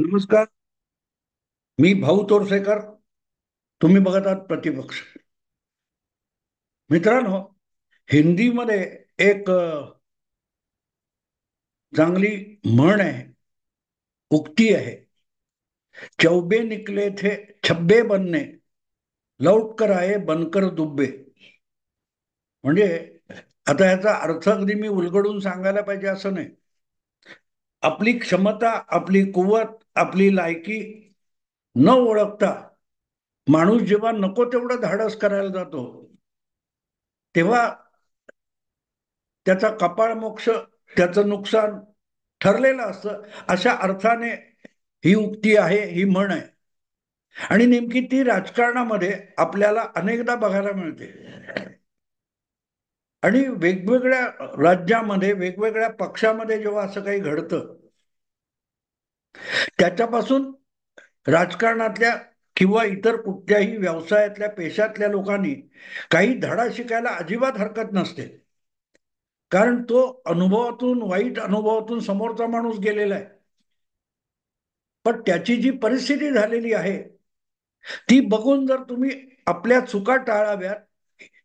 नमस्कार. मी भाऊ तोरसेकर. तुम्ही बघत आहात प्रतिपक्ष. मित्रांनो, हिंदीमध्ये एक चांगली म्हण आहे, उक्ती आहे. चौबे निकले थे छब्बे बनने, लौट कर आए बनकर दुब्बे. म्हणजे आता याचा अर्थ अगदी मी उलगडून सांगायला पाहिजे असं नाही. आपली क्षमता, आपली कुवत, आपली लायकी न ओळखता माणूस जेव्हा नको तेवढं धाडस करायला जातो, तेव्हा त्याचा कपाळ मोक्ष, त्याचं नुकसान ठरलेलं असतं. अशा अर्थाने ही उक्ती आहे, ही म्हण आहे. आणि नेमकी ती राजकारणामध्ये आपल्याला अनेकदा बघायला मिळते. आणि वेगवेगळ्या राज्यामध्ये, वेगवेगळ्या पक्षामध्ये जेव्हा असं काही घडतं, त्याच्यापासून राजकारणातल्या किंवा इतर कुठल्याही व्यवसायातल्या, पेशातल्या लोकांनी काही धडा शिकायला अजिबात हरकत नसते. कारण तो अनुभवातून, वाईट अनुभवातून समोरचा माणूस गेलेला आहे. पण त्याची जी परिस्थिती झालेली आहे, ती बघून जर तुम्ही आपल्या चुका टाळाव्यात,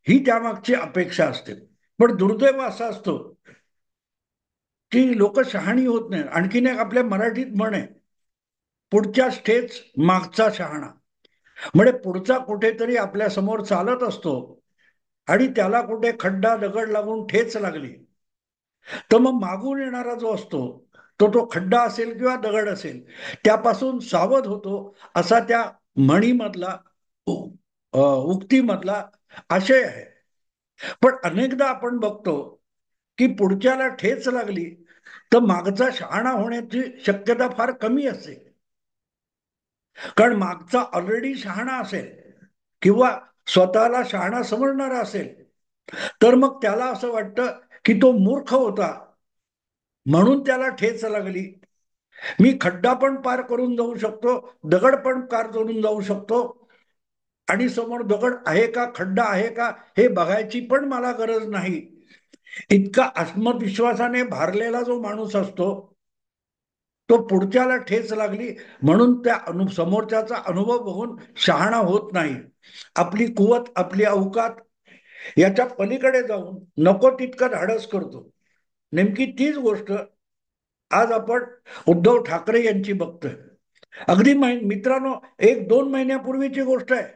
ही त्यामागची अपेक्षा असते. पण दुर्दैव असा असतो की लोक शहाणी होत नाहीत. आणखीन एक आपल्या मराठीत म्हण आहे, पुढच्या ठेच मागचा शहाणा. म्हणजे पुढचा कुठेतरी आपल्या समोर चालत असतो आणि त्याला कुठे खड्डा दगड लागून ठेच लागली, तर मग मागून येणारा जो असतो, तो खड्डा असेल किंवा दगड असेल, त्यापासून सावध होतो. असा त्या म्हणीमधला, उक्तीमधला आशय आहे. पण अनेकदा आपण बघतो की पुढच्याला ठेच लागली तर मागचा शहाणा होण्याची शक्यता फार कमी असते. कारण मागचा ऑलरेडी शहाणा असेल किंवा स्वतःला शहाणा समजणारा असेल, तर मग त्याला असं वाटतं की तो मूर्ख होता म्हणून त्याला ठेच लागली. मी खड्डा पण पार करून जाऊ शकतो, दगड पण पार करून जाऊ शकतो, आणि समोर दगड आहे का, खड्डा आहे का, हे बघायची पण मला गरज नाही. इतका आत्मविश्वासाने भारलेला जो माणूस असतो, तो पुढच्याला ठेच लागली म्हणून त्या समोरच्याचा अनुभव बघून शहाणा होत नाही. आपली कुवत, आपली अवकात याच्या पलीकडे जाऊन नको तितकं धाडस करतो. नेमकी तीच गोष्ट आज आपण उद्धव ठाकरे यांची बघतोय. अगदी मित्रांनो, 1-2 महिन्यापूर्वीची गोष्ट आहे.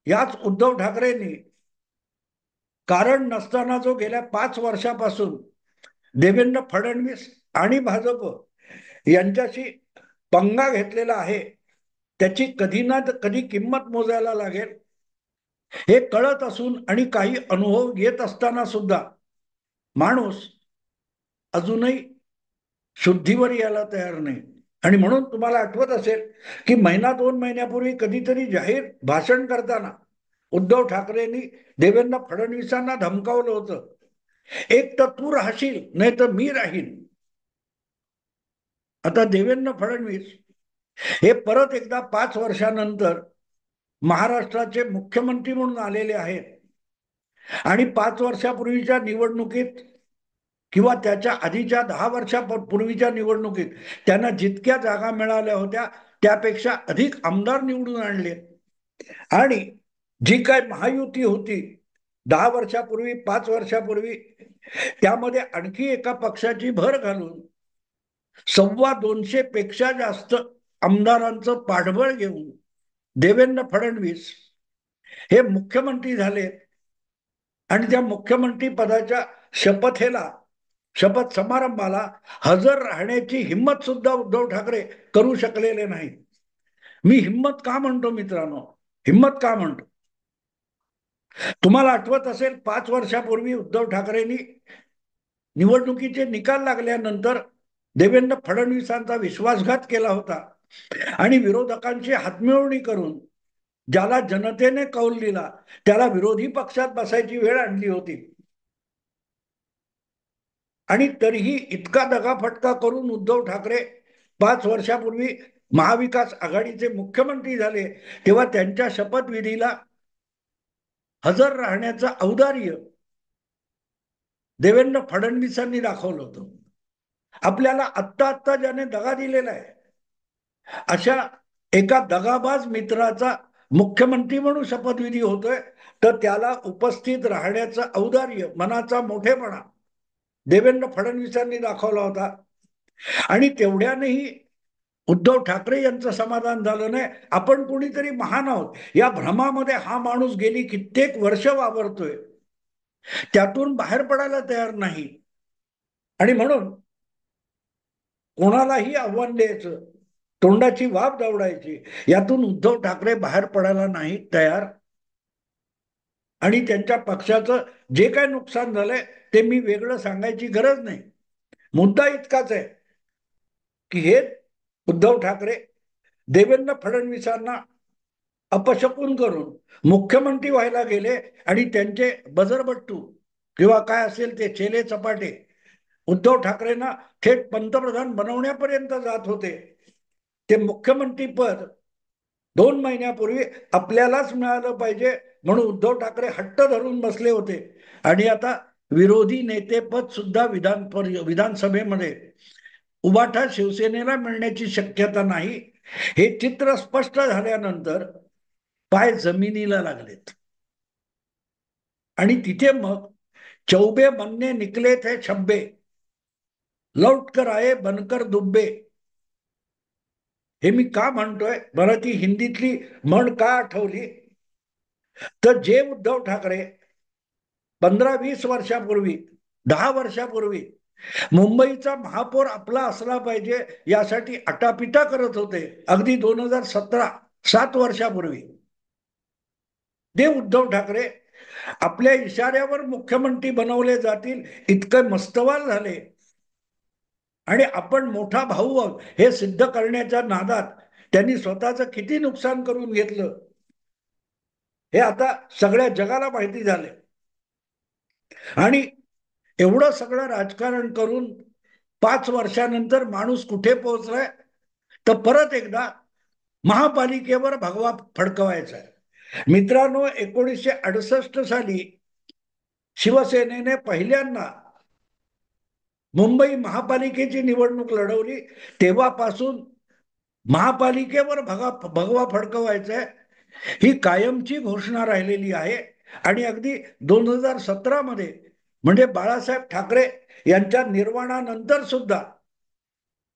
याच उद्धव ठाकरेंनी कारण नसताना जो गेल्या 5 वर्षापासून देवेंद्र फडणवीस आणि भाजप यांच्याशी पंगा घेतलेला आहे, त्याची कधी ना कधी किंमत मोजायला लागेल. हे कळत असून आणि काही अनुभव येत असताना सुद्धा माणूस अजूनही शुद्धीवर यायला तयार नाही. आणि म्हणून तुम्हाला आठवत असेल की 1-2 महिन्यापूर्वी कधीतरी जाहीर भाषण करताना उद्धव ठाकरेंनी देवेंद्र फडणवीसांना धमकावलं होतं, एक तर तू राहशील नाही तर मी राहीन. आता देवेंद्र फडणवीस हे परत एकदा 5 वर्षानंतर महाराष्ट्राचे मुख्यमंत्री म्हणून आलेले आहेत. आणि 5 वर्षापूर्वीच्या निवडणुकीत किंवा त्याच्या आधीच्या 10 वर्षापूर्वीच्या निवडणुकीत त्यांना जितक्या जागा मिळाल्या होत्या त्यापेक्षा अधिक आमदार निवडून आणले. आणि जी काय महायुती होती 10 वर्षापूर्वी, 5 वर्षापूर्वी, त्यामध्ये आणखी एका पक्षाची भर घालून 250 पेक्षा जास्त आमदारांचं पाठबळ घेऊन देवेंद्र फडणवीस हे मुख्यमंत्री झाले. आणि त्या मुख्यमंत्री पदाच्या शपथेला, शपथ समारंभाला हजर राहण्याची हिंमत सुद्धा उद्धव ठाकरे करू शकलेले नाही. मी हिंमत का म्हणतो मित्रांनो, हिंमत का म्हणतो? तुम्हाला आठवत असेल 5 वर्षापूर्वी उद्धव ठाकरेंनी निवडणुकीचे निकाल लागल्यानंतर देवेंद्र फडणवीसांचा विश्वासघात केला होता आणि विरोधकांची हातमिळवणी करून ज्याला जनतेने कौल दिला त्याला विरोधी पक्षात बसायची वेळ आणली होती. आणि तरीही इतका दगाफटका करून उद्धव ठाकरे 5 वर्षापूर्वी महाविकास आघाडीचे मुख्यमंत्री झाले, तेव्हा त्यांच्या शपथविधीला हजर राहण्याचं औदार्य देवेंद्र फडणवीसांनी दाखवलं होतं. आपल्याला आत्ता आत्ता ज्याने दगा दिलेला आहे अशा एका दगाबाज मित्राचा मुख्यमंत्री म्हणून शपथविधी होतोय, तर त्याला उपस्थित राहण्याचं औदार्य, मनाचा मोठेपणा देवेंद्र फडणवीसांनी दाखवला होता. आणि तेवढ्यानेही उद्धव ठाकरे यांचं समाधान झालं नाही. आपण कोणीतरी महान आहोत या भ्रमामध्ये हा माणूस गेली कित्येक वर्ष वावरतोय, त्यातून बाहेर पडायला तयार नाही. आणि म्हणून कोणालाही आव्हान द्यायचं, तोंडाची वाफ दावडायची, यातून उद्धव ठाकरे बाहेर पडायला नाही तयार. आणि त्यांच्या पक्षाचं जे काय नुकसान झालंय ते मी वेगळं सांगायची गरज नाही. मुद्दा इतकाच आहे की हे उद्धव ठाकरे देवेंद्र फडणवीसांना अपशकून करून मुख्यमंत्री व्हायला गेले आणि त्यांचे बजरबट्टू किंवा काय असेल ते चेले चपाटे उद्धव ठाकरेंना थेट पंतप्रधान बनवण्यापर्यंत जात होते. ते मुख्यमंत्री पद 2 महिन्यापूर्वी आपल्यालाच मिळालं पाहिजे म्हणून उद्धव ठाकरे हट्ट धरून बसले होते. आणि आता विरोधी नेतेपद सुद्धा विधानसभेमध्ये उबाठा शिवसेनेला मिळण्याची शक्यता नाही. हे चित्र स्पष्ट झाल्यानंतर पाय जमिनीला लागलेत. आणि तिथे मग चौबे बनने निकले थे छब्बे, लौट कर आये बनकर दुब्बे. हे मी का म्हणतोय, मला ती हिंदीतली म्हण का आठवली, तर जे उद्धव ठाकरे 15-20 वर्षापूर्वी, 10 वर्षापूर्वी मुंबईचा महापौर आपला असला पाहिजे यासाठी आटापिटा करत होते, अगदी 2017, 7 वर्षापूर्वी, ते उद्धव ठाकरे आपल्या इशाऱ्यावर मुख्यमंत्री बनवले जातील इतके मस्तवाल झाले. आणि आपण मोठा भाऊ आहोत हे सिद्ध करण्याच्या नादात त्यांनी स्वतःचं किती नुकसान करून घेतलं हे आता सगळ्या जगाला माहिती झाले. आणि एवढं सगळं राजकारण करून 5 वर्षानंतर माणूस कुठे पोहोचलाय, तर परत एकदा महापालिकेवर भगवा फडकवायचा आहे. मित्रांनो, 1968 साली शिवसेनेने पहिल्यांदा मुंबई महापालिकेची निवडणूक लढवली, तेव्हापासून महापालिकेवर भगवा फडकवायचा आहे ही कायमची घोषणा राहिलेली आहे. आणि अगदी 2017 मध्ये म्हणजे बाळासाहेब ठाकरे यांच्या निर्वाणानंतर सुद्धा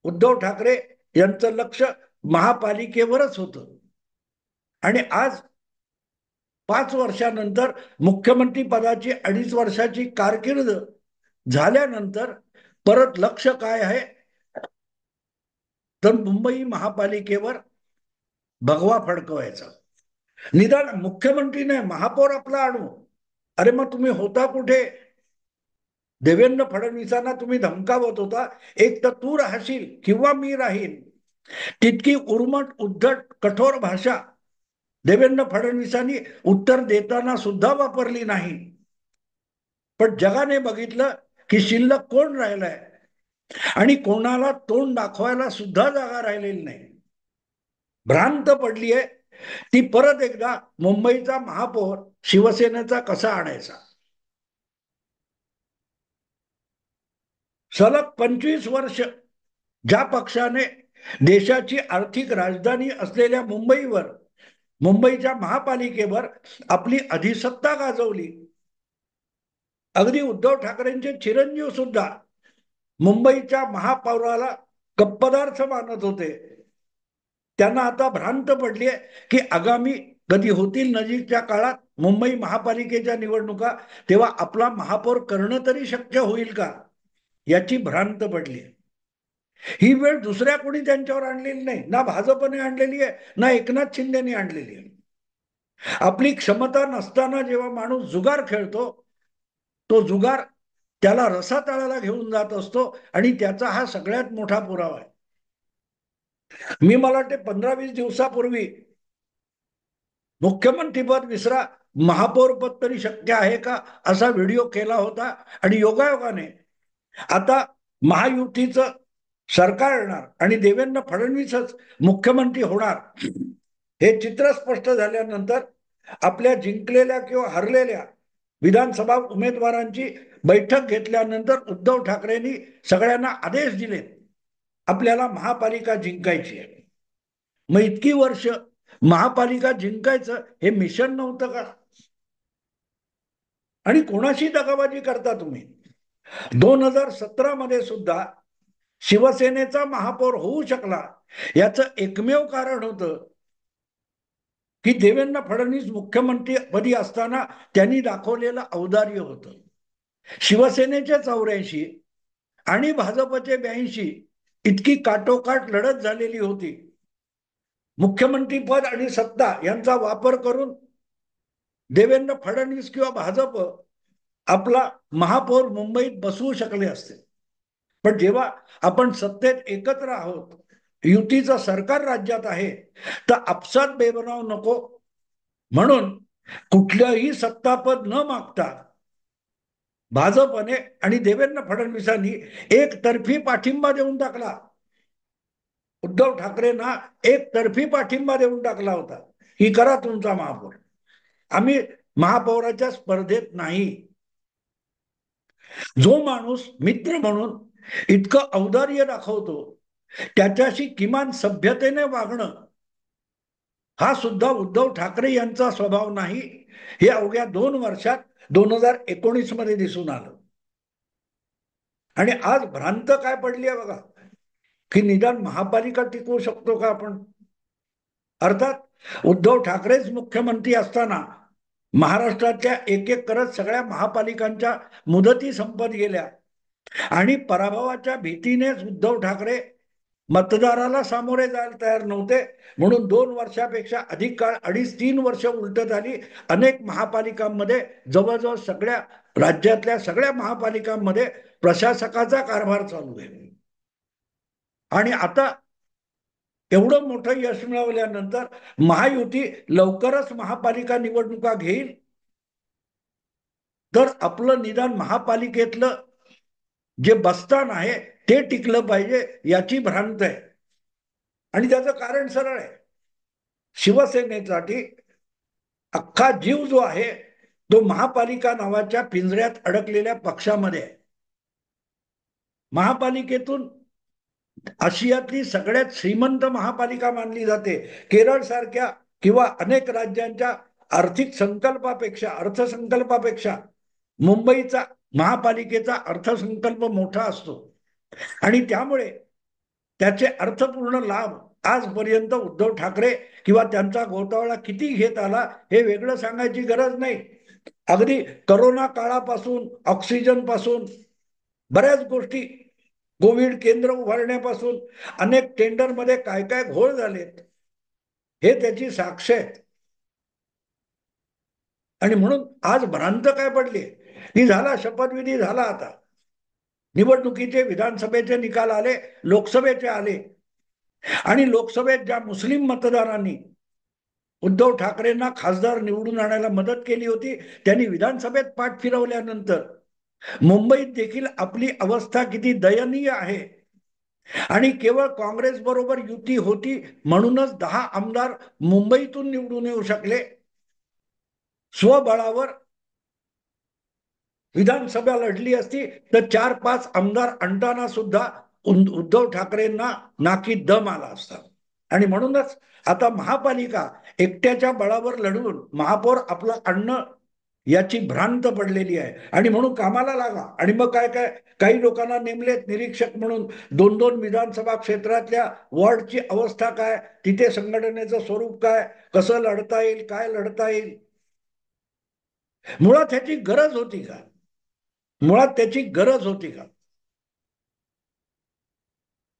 उद्धव ठाकरे यांचं लक्ष महापालिकेवरच होतं. आणि आज 5 वर्षानंतर मुख्यमंत्री पदाची 2.5 वर्षाची कारकीर्द झाल्यानंतर परत लक्ष काय आहे, तर मुंबई महापालिकेवर भगवा फडकवायचा. निदान मुख्यमंत्री नाही, महापौर आपला आणू. अरे मग तुम्ही होता कुठे? देवेंद्र फडणवीसांना तुम्ही धमकावत होता, एक तर तू राहशील किंवा मी राहीन. तितकी उर्मट, उद्धट, कठोर भाषा देवेंद्र फडणवीसांनी उत्तर देताना सुद्धा वापरली नाही. पण जगाने बघितलं की शिल्लक कोण राहिलाय आणि कोणाला तोंड दाखवायला सुद्धा जागा राहिलेली नाही. भ्रांत पडलीये ती परत एकदा मुंबईचा महापौर शिवसेनेचा कसा आणायचा. सलग 25 वर्ष ज्या पक्षाने देशाची आर्थिक राजधानी असलेल्या मुंबईवर, मुंबईच्या महापालिकेवर आपली अधिसत्ता गाजवली. अगदी उद्धव ठाकरेंचे चिरंजीव सुद्धा मुंबईच्या महापौराला कप्पदार्थ मानत होते. त्यांना आता भ्रांत पडली आहे की आगामी कधी होतील नजीकच्या काळात मुंबई महापालिकेच्या निवडणुका, तेव्हा आपला महापौर करणं तरी शक्य होईल का, याची भ्रांत पडली. ही वेळ दुसऱ्या कोणी त्यांच्यावर आणलेली नाही, ना भाजपने आणलेली आहे, ना एकनाथ शिंदेने आणलेली आहे. आपली क्षमता नसताना जेव्हा माणूस जुगार खेळतो, तो जुगार त्याला रसातळाला घेऊन जात असतो. आणि त्याचा हा सगळ्यात मोठा पुरावा आहे. मला वाटते 15-20 दिवसापूर्वी मुख्यमंत्रीपद विसरा, महापौर पद तरी शक्य आहे का असा व्हिडिओ केला होता. आणि योगायोगाने आता महायुतीचं सरकार येणार आणि देवेंद्र फडणवीसच मुख्यमंत्री होणार हे चित्र स्पष्ट झाल्यानंतर आपल्या जिंकलेल्या किंवा हरलेल्या विधानसभा उमेदवारांची बैठक घेतल्यानंतर उद्धव ठाकरेंनी सगळ्यांना आदेश दिले, आपल्याला महापालिका जिंकायची आहे. मग इतकी वर्ष महापालिका जिंकायचं हे मिशन नव्हतं का? आणि कोणाशी दगाबाजी करता तुम्ही? 2017 मध्ये सुद्धा शिवसेनेचा महापौर होऊ शकला याचं एकमेव कारण होतं की देवेंद्र फडणवीस मुख्यमंत्री पदी असताना त्यांनी दाखवलेलं औदार्य होतं. शिवसेनेचे 84 आणि भाजपचे 82 इतकी काटोकाट लढत झालेली होती. मुख्यमंत्री पद आणि सत्ता यांचा वापर करून देवेंद्र फडणवीस किंवा भाजप आपला महापौर मुंबईत बसवू शकले असते. पण जेव्हा आपण सत्तेत एकत्र आहोत, युतीचं सरकार राज्यात आहे, तर आपसात बेबनाव नको म्हणून कुठलंही सत्तापद न मागता भाजपने आणि देवेंद्र फडणवीसांनी एकतर्फी पाठिंबा देऊन टाकला. उद्धव ठाकरेंना एकतर्फी पाठिंबा देऊन टाकला होता की करा तुमचा महापौर, आम्ही महापौराच्या स्पर्धेत नाही. जो माणूस मित्र म्हणून इतकं औदार्य दाखवतो त्याच्याशी किमान सभ्यतेने वागणं हा सुद्धा उद्धव ठाकरे यांचा स्वभाव नाही, हे अवघ्या 2 वर्षात 2019 मध्ये दिसून आलं. आणि आज भ्रांत काय पडली आहे बघा, की निदान महापालिका टिकवू शकतो का आपण? अर्थात उद्धव ठाकरेच मुख्यमंत्री असताना महाराष्ट्रातल्या एक एक करत सगळ्या महापालिकांच्या मुदती संपत गेल्या आणि पराभवाच्या भीतीनेच उद्धव ठाकरे मतदाराला सामोरे जायला तयार नव्हते, म्हणून 2 वर्षापेक्षा अधिक काळ 2.5-3 वर्ष उलटत आली. अनेक महापालिकांमध्ये जवळजवळ सगळ्या राज्यातल्या सगळ्या महापालिकांमध्ये प्रशासकाचा कारभार चालू आहे. आणि आता एवढं मोठं यश मिळवल्यानंतर महायुती लवकरच महापालिका निवडणुका घेईल, तर आपलं निदान महापालिकेतलं जे बस्तान आहे ते टिकलं पाहिजे याची भ्रांत आहे. आणि त्याचं कारण सरळ आहे. शिवसेनेसाठी अख्खा जीव जो आहे तो महापालिका नावाच्या पिंजऱ्यात अडकलेल्या पक्षामध्ये आहे. महापालिकेतून आशियातली सगळ्यात श्रीमंत महापालिका मानली जाते. केरळ सारख्या किंवा अनेक राज्यांच्या आर्थिक संकल्पापेक्षा अर्थसंकल्पापेक्षा मुंबईचा महापालिकेचा अर्थसंकल्प मोठा असतो आणि त्यामुळे त्याचे अर्थपूर्ण लाभ आजपर्यंत उद्धव ठाकरे किंवा त्यांचा गोतावळा किती घेत आला हे वेगळं सांगायची गरज नाही. अगदी करोना काळापासून ऑक्सिजन पासून बऱ्याच गोष्टी, कोविड केंद्र उभारण्यापासून अनेक टेंडरमध्ये काय काय घोळ झालेत हे त्याची साक्ष आहेत. आणि म्हणून आज भ्रांत काय पडली की झाला शपथविधी झाला, आता निवडणुकीचे विधानसभेचे निकाल आले, लोकसभेचे आले आणि लोकसभेत ज्या मुस्लिम मतदारांनी उद्धव ठाकरेंना खासदार निवडून आणायला मदत केली होती त्यांनी विधानसभेत पाठ फिरवल्यानंतर मुंबईत देखील आपली अवस्था किती दयनीय आहे. आणि केवळ काँग्रेस बरोबर युती होती म्हणूनच 10 आमदार मुंबईतून निवडून येऊ शकले. स्वबळावर विधानसभा लढली असती तर 4-5 आमदार आणताना सुद्धा उद्धव ठाकरेंना नाकी दम आला असता. आणि म्हणूनच आता महापालिका एकट्याच्या बळावर लढवून महापौर आपलं आणणं याची भ्रांत पडलेली आहे. आणि म्हणून कामाला लागा. आणि मग काय काय काही लोकांना नेमलेत निरीक्षक म्हणून 2-2 विधानसभा क्षेत्रातल्या वॉर्डची अवस्था काय, तिथे संघटनेचं स्वरूप काय, कसं लढता येईल, काय लढता येईल. मुळात ह्याची गरज होती का? मुळात त्याची गरज होती का?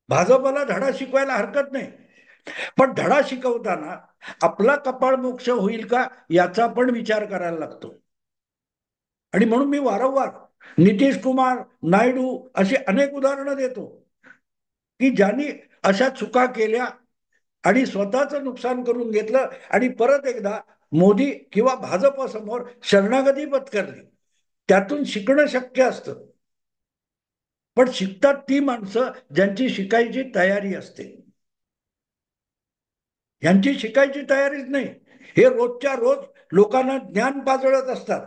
भाजपला धडा शिकवायला हरकत नाही, पण धडा शिकवताना आपला कपाळ मोक्ष होईल का याचा पण विचार करायला लागतो. आणि म्हणून मी वारंवार नितीश कुमार, नायडू अशी अनेक उदाहरणं देतो की ज्यांनी अशा चुका केल्या आणि स्वतःचं नुकसान करून घेतलं आणि परत एकदा मोदी किंवा भाजप समोर शरणागती पत्करली. त्यातून शिकणं शक्य असतं, पण शिकतात ती माणसं ज्यांची शिकायची तयारी असते. यांची शिकायची तयारीच नाही, हे रोजच्या रोज लोकांना ज्ञान पाजळत असतात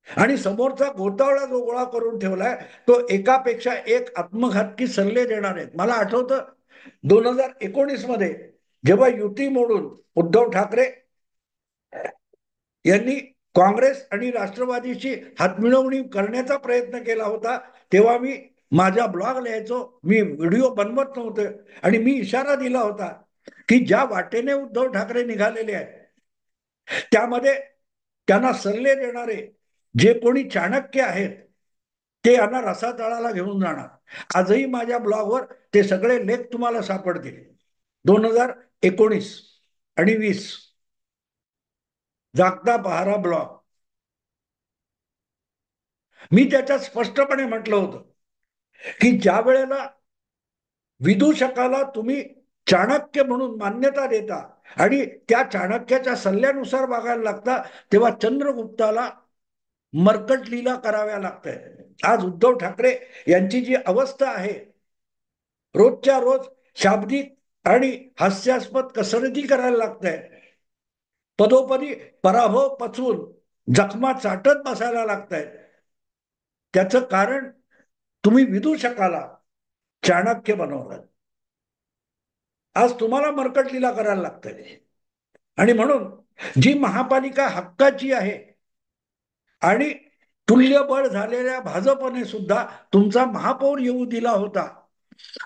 आणि समोरचा गोतावळा जो गोळा करून ठेवलाय तो एकापेक्षा एक आत्मघातकी सल्ले देणार आहेत. मला आठवतं 2019 मध्ये जेव्हा युती मोडून उद्धव ठाकरे यांनी काँग्रेस आणि राष्ट्रवादीची हातमिळवणी करण्याचा प्रयत्न केला होता, तेव्हा मी माझा ब्लॉग लिहायचो, मी व्हिडिओ बनवत नव्हते आणि मी इशारा दिला होता की ज्या वाटेने उद्धव ठाकरे निघालेले आहेत त्यामध्ये त्यांना सल्ले देणारे जे कोणी चाणक्य आहेत ते यांना रसातळाला घेऊन जाणार. आजही माझ्या ब्लॉगवर ते सगळे लेख तुम्हाला सापडतील. 2019 आणि 20 जागता पहारा ब्लॉग. मी त्याच्यात स्पष्टपणे म्हटलं होतं की ज्या वेळेला विदूषकाला तुम्ही चाणक्य म्हणून मान्यता देता आणि त्या चाणक्याच्या सल्ल्यानुसार वागायला लागता, तेव्हा चंद्रगुप्ताला मर्कट कराव्या लागतंय. आज उद्धव ठाकरे यांची जी अवस्था आहे, रोजच्या रोज शाब्दिक आणि हास्यास्पद कसरती करायला लागतंय, पदोपदी पराभव पचवून जखमा चाटत बसायला लागतंय, त्याचं कारण तुम्ही विदूषकाला चाणक्य बनवलं. आज तुम्हाला मर्कट करायला लागतंय. आणि म्हणून जी महापालिका हक्काची आहे आणि तुल्यबळ झालेल्या भाजपने सुद्धा तुमचा महापौर येऊ दिला होता,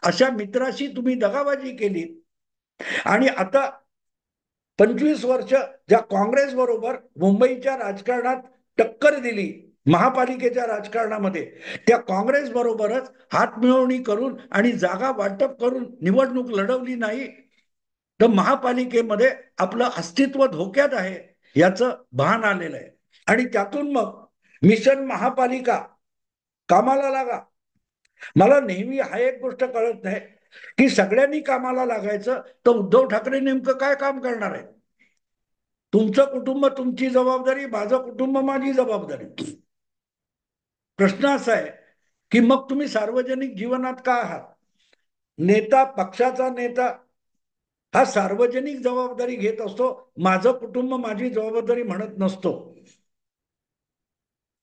अशा मित्राशी तुम्ही दगाबाजी केली आणि आता 25 वर्ष ज्या काँग्रेस बरोबर मुंबईच्या राजकारणात टक्कर दिली, महापालिकेच्या राजकारणामध्ये त्या काँग्रेस बरोबरच हातमिळवणी करून आणि जागा वाटप करून निवडणूक लढवली नाही, तर महापालिकेमध्ये आपलं अस्तित्व धोक्यात आहे याचं भान आलेलं आहे. आणि त्यातून मग मिशन महापालिका, कामाला लागा. मला नेहमी हा एक गोष्ट कळत नाही की सगळ्यांनी कामाला लागायचं तर उद्धव ठाकरे नेमकं काय काम करणार आहे? तुमचं कुटुंब तुमची जबाबदारी, माझं कुटुंब माझी जबाबदारी. प्रश्न असा आहे की मग तुम्ही सार्वजनिक जीवनात का आहात? नेता, पक्षाचा नेता हा सार्वजनिक जबाबदारी घेत असतो, माझं कुटुंब माझी जबाबदारी म्हणत नसतो.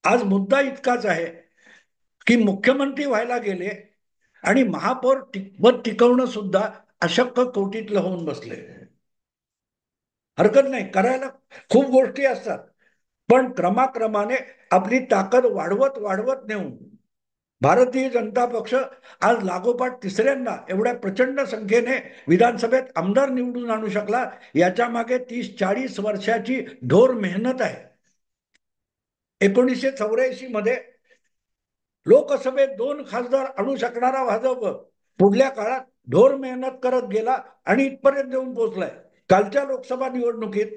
आज मुद्दा इतकाच आहे की मुख्यमंत्री व्हायला गेले आणि महापौर पद टिकवणं सुद्धा अशक्य कोटीतलं होऊन बसले. हरकत नाही, करायला खूप गोष्टी असतात, पण क्रमाक्रमाने आपली ताकद वाढवत वाढवत नेऊन भारतीय जनता पक्ष आज लागोपाठ तिसऱ्यांदा एवढ्या प्रचंड संख्येने विधानसभेत आमदार निवडून आणू शकला. याच्या मागे 30-40 वर्षाची ढोर मेहनत आहे. 1984 मध्ये लोकसभेत 2 खासदार आणू शकणारा भाजप पुढल्या काळात ढोर मेहनत करत गेला आणि इथपर्यंत येऊन पोहोचलाय. कालच्या लोकसभा निवडणुकीत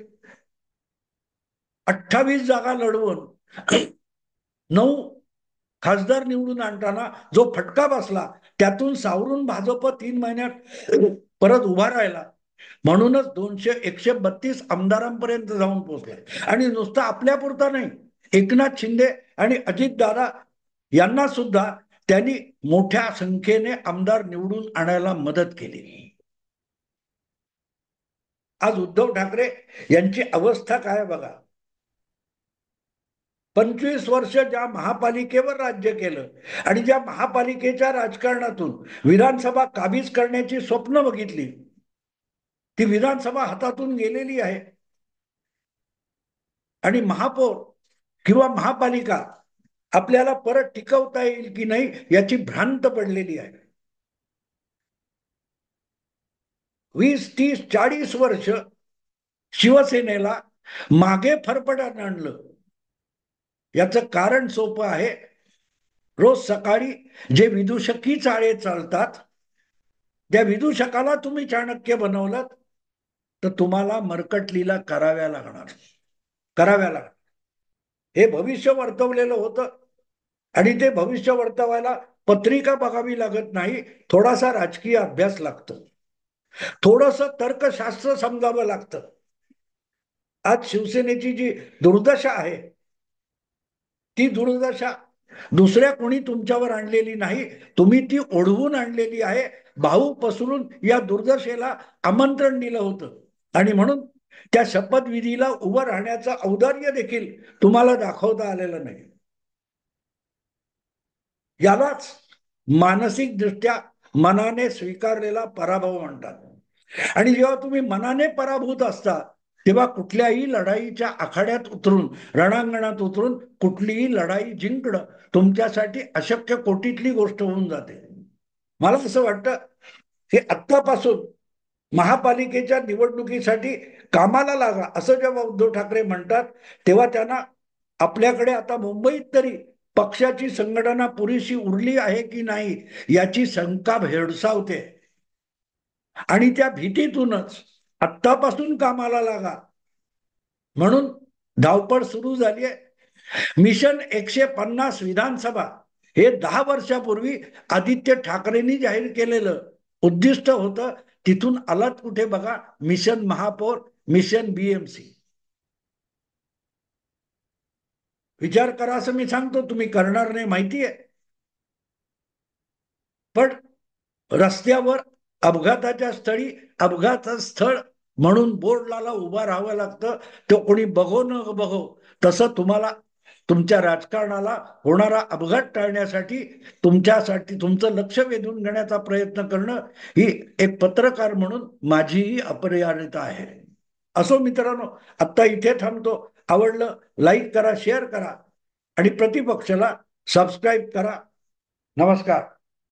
28 जागा लढवून 9 खासदार निवडून आणताना जो फटका बसला, त्यातून सावरून भाजप 3 महिन्यात परत उभा राहिला. म्हणूनच 132 आमदारांपर्यंत जाऊन पोहोचलाय. आणि नुसतं आपल्यापुरता नाही, एकनाथ शिंदे आणि अजितदादा यांना सुद्धा त्यांनी मोठ्या संख्येने आमदार निवडून आणायला मदत केली. आज उद्धव ठाकरे यांची अवस्था काय बघा. 25 वर्ष ज्या महापालिकेवर राज्य केलं आणि ज्या महापालिकेच्या राजकारणातून विधानसभा काबीज करण्याची स्वप्न बघितली, ती विधानसभा हातातून गेलेली आहे. आणि महापौर किंवा महापालिका आपल्याला परत टिकवता येईल की नाही याची भ्रांत पडलेली आहे. 20, 30, 40 वर्ष शिवसेनेला मागे फरफटत आणलं. याचं कारण सोपं आहे. रोज सकाळी जे विदूषकी चाळे चालतात, त्या विदूषकाला तुम्ही चाणक्य बनवलं तर तुम्हाला मर्कट कराव्या लागणार. हे भविष्य वर्तवलेलं होतं आणि ते भविष्य वर्तवायला पत्रिका बघावी लागत नाही, थोडासा राजकीय अभ्यास लागतो, थोडंसं तर्कशास्त्र समजावं लागतं. आज शिवसेनेची जी दुर्दशा आहे, ती दुर्दशा दुसऱ्या कोणी तुमच्यावर आणलेली नाही, तुम्ही ती ओढवून आणलेली आहे. भाऊ पसरून या दुर्दशेला आमंत्रण दिलं होतं आणि म्हणून त्या शपथविधीला उभं राहण्याचं औदार्य देखील तुम्हाला दाखवता आलेलं नाही. यालाच मानसिक दृष्ट्या मनाने स्वीकारलेला पराभव म्हणतात. आणि जेव्हा तुम्ही मनाने पराभूत असता तेव्हा कुठल्याही लढाईच्या आखाड्यात उतरून, रणांगणात उतरून कुठलीही लढाई जिंकणं तुमच्यासाठी अशक्य कोटीतली गोष्ट होऊन जाते. मला असं वाटतं की आत्तापासून महापालिकेच्या निवडणुकीसाठी कामाला लागा असं जेव्हा उद्धव ठाकरे म्हणतात, तेव्हा त्यांना आपल्याकडे आता मुंबईत तरी पक्षाची संघटना पुरेशी उरली आहे की नाही याची शंका भेडसावते. आणि त्या भीतीतूनच आत्तापासून कामाला लागा म्हणून धावपळ सुरू झाली आहे. मिशन 150 विधानसभा हे 10 वर्षापूर्वी आदित्य ठाकरेंनी जाहीर केलेलं उद्दिष्ट होतं. तिथून आलात कुठे बघा, मिशन महापौर, मिशन बीएमसी. विचार करा असं मी सांगतो, तुम्ही करणार नाही माहितीये. पण रस्त्यावर अपघाताच्या स्थळी अपघात स्थळ म्हणून बोर्डला उभा राहावं लागतं. तो कोणी बघो न बघो, तसं तुम्हाला तुमच्या राजकारणाला होणारा अपघात टाळण्यासाठी तुमच्यासाठी तुमचं लक्ष वेधून घेण्याचा प्रयत्न करणं ही एक पत्रकार म्हणून माझीही अपरिहार्यता आहे. असो मित्रांनो, आता इथे थांबतो. आवडलं लाईक करा, शेअर करा आणि प्रतिपक्षाला सबस्क्राईब करा. नमस्कार.